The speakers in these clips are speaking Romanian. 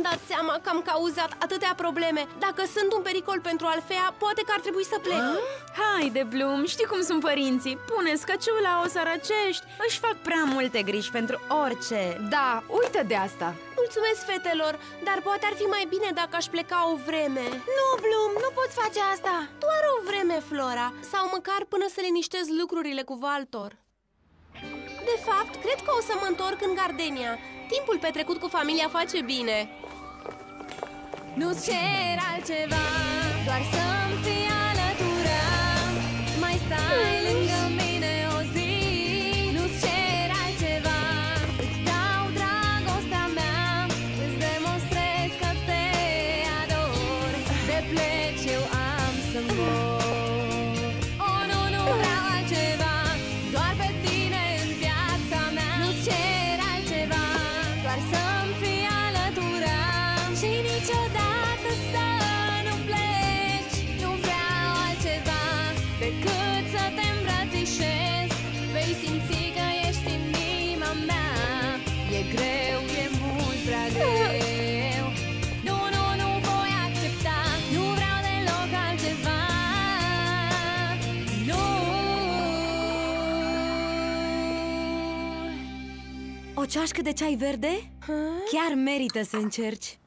mi-am dat seama că am cauzat atâtea probleme. Dacă sunt un pericol pentru Alfea, poate că ar trebui să plec. Haide, Bloom, știi cum sunt părinții. Pune scăciula, o sărăcești. Își fac prea multe griji pentru orice. Da, uită de asta. Mulțumesc, fetelor, dar poate ar fi mai bine dacă aș pleca o vreme. Nu, Bloom, nu poți face asta. Doar o vreme, Flora. Sau măcar până să liniștez lucrurile cu Valtor. De fapt, cred că o să mă întorc în Gardenia. Timpul petrecut cu familia face bine. Nu-ți cer altceva, doar să-mi fii alătura. Mai stai lângă mine o zi. Nu-ți cer altceva, îți dau dragostea mea, îți demonstrez că te ador. De pleci eu am să mor. Oh, nu, nu vreau altceva, doar pe tine în viața mea. Nu-ți cer altceva, doar să-mi fii alătura. Și niciodată să nu pleci. Nu vreau altceva decât să te îmbrățișez. Vei simți că ești inima mea. E greu, e mult prea greu. Nu, nu, nu voi accepta. Nu vreau deloc altceva. Nu. O ceașcă de ceai verde? Chiar merită să încerci.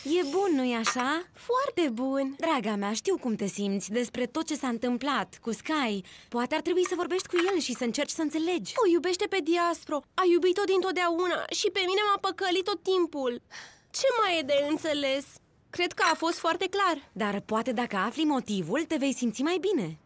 E bun, nu-i așa? Foarte bun. Draga mea, știu cum te simți despre tot ce s-a întâmplat cu Sky. Poate ar trebui să vorbești cu el și să încerci să înțelegi. O iubește pe Diaspro. A iubit-o dintotdeauna și pe mine m-a păcălit tot timpul. Ce mai e de înțeles? Cred că a fost foarte clar. Dar poate dacă afli motivul, te vei simți mai bine.